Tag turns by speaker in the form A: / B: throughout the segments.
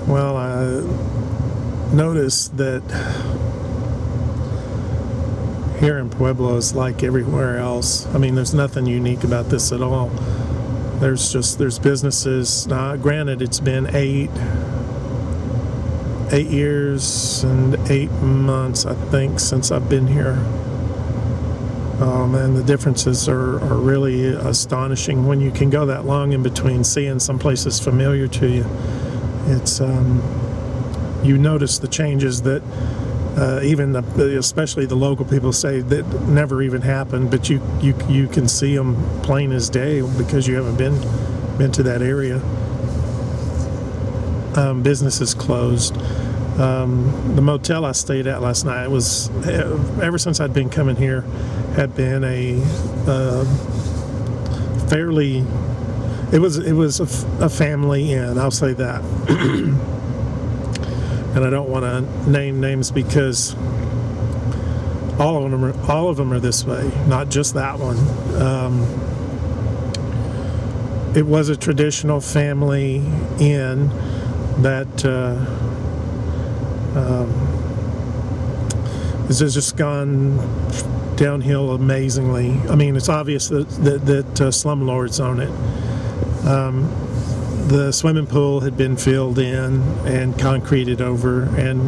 A: Well, I noticed that here in Pueblo is like everywhere else. I mean, there's nothing unique about this at all. There's businesses. Now, granted, it's been 8 years and 8 months, I think, since I've been here. And the differences are really astonishing when you can go that long in between seeing some places familiar to you. It's you notice the changes that especially the local people say that never even happened, but you can see them plain as day because you haven't been to that area. Businesses closed. The motel I stayed at last night was, ever since I'd been coming here, had been a fairly. It was a family inn. I'll say that. And I don't want to name names because all of them are this way, not just that one. It was a traditional family inn that has just gone downhill amazingly. I mean, it's obvious that slumlords own it. The swimming pool had been filled in and concreted over, and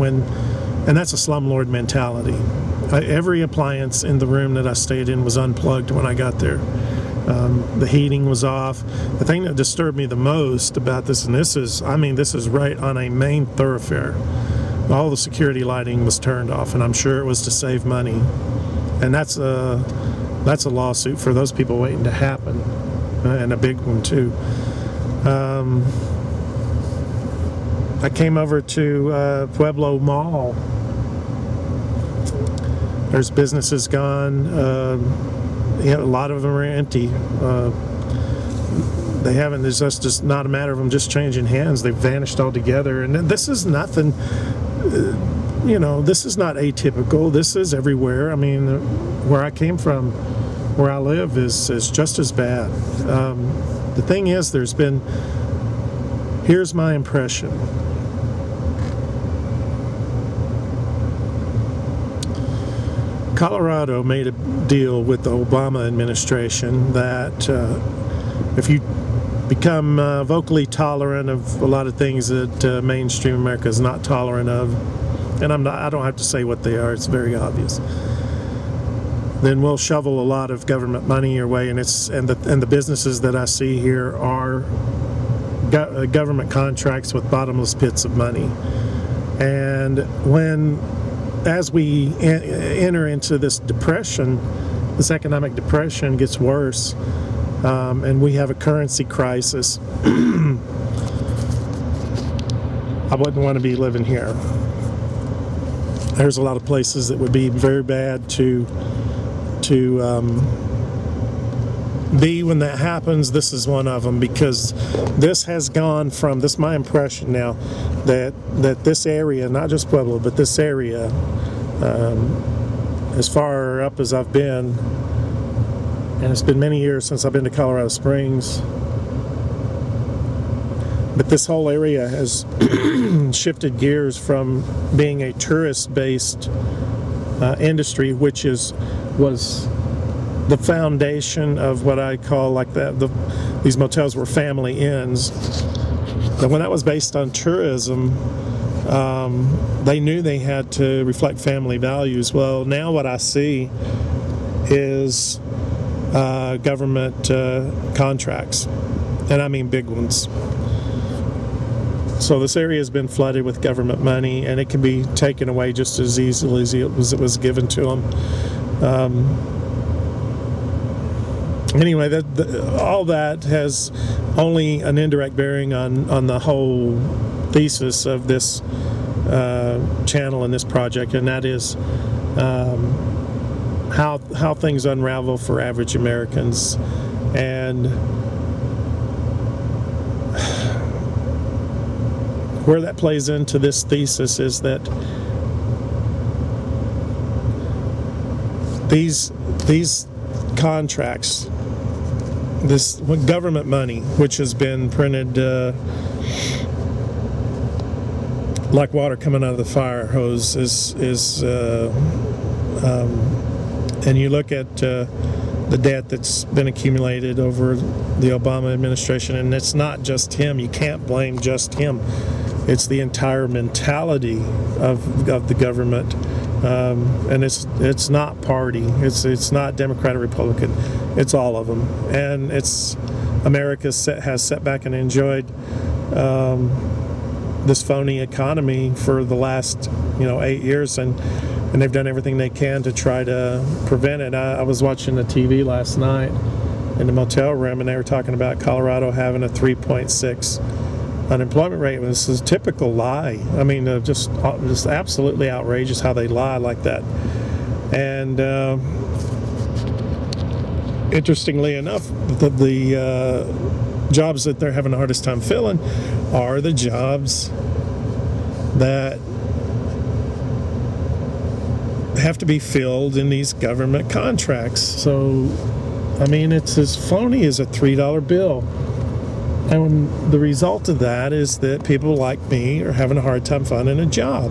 A: that's a slumlord mentality. Every appliance in the room that I stayed in was unplugged when I got there. The heating was off. The thing that disturbed me the most about this, and this is right on a main thoroughfare. All the security lighting was turned off, and I'm sure it was to save money. And that's a lawsuit for those people waiting to happen, and a big one too. I came over to Pueblo Mall. There's businesses gone. A lot of them are empty. They haven't. It's just not a matter of them just changing hands. They've vanished altogether. And this is nothing. This is not atypical. This is everywhere. I mean, where I came from, where I live, is just as bad. The thing is, here's my impression. Colorado made a deal with the Obama administration that if you become vocally tolerant of a lot of things that mainstream America is not tolerant of, and I don't have to say what they are, it's very obvious, then we'll shovel a lot of government money your way, and the businesses that I see here are government contracts with bottomless pits of money. And as we enter into this depression, this economic depression gets worse, and we have a currency crisis, I wouldn't want to be living here. There's a lot of places that would be very bad to be when that happens. This is one of them, because this has gone from, this is my impression now, that this area, not just Pueblo, but this area, as far up as I've been, and it's been many years since I've been to Colorado Springs, but this whole area has shifted gears from being a tourist-based industry, which was the foundation of what I call like these motels were family inns. And when that was based on tourism, they knew they had to reflect family values. Well, now what I see is government contracts, and I mean big ones. So this area has been flooded with government money, and it can be taken away just as easily as it was given to them. Anyway, all that has only an indirect bearing on the whole thesis of this channel and this project, and that is how things unravel for average Americans. And where that plays into this thesis is that these contracts, this government money, which has been printed like water coming out of the fire hose. And you look at the debt that's been accumulated over the Obama administration, and it's not just him. You can't blame just him. It's the entire mentality of the government, and it's not party. It's not Democrat or Republican. It's all of them, and it's America has sat back and enjoyed this phony economy for the last 8 years, and they've done everything they can to try to prevent it. I was watching the TV last night in the motel room, and they were talking about Colorado having a 3.6 unemployment rate. This is a typical lie. I mean, just absolutely outrageous how they lie like that. And interestingly enough, the jobs that they're having the hardest time filling are the jobs that have to be filled in these government contracts. So, I mean, it's as phony as a $3 bill. And the result of that is that people like me are having a hard time finding a job.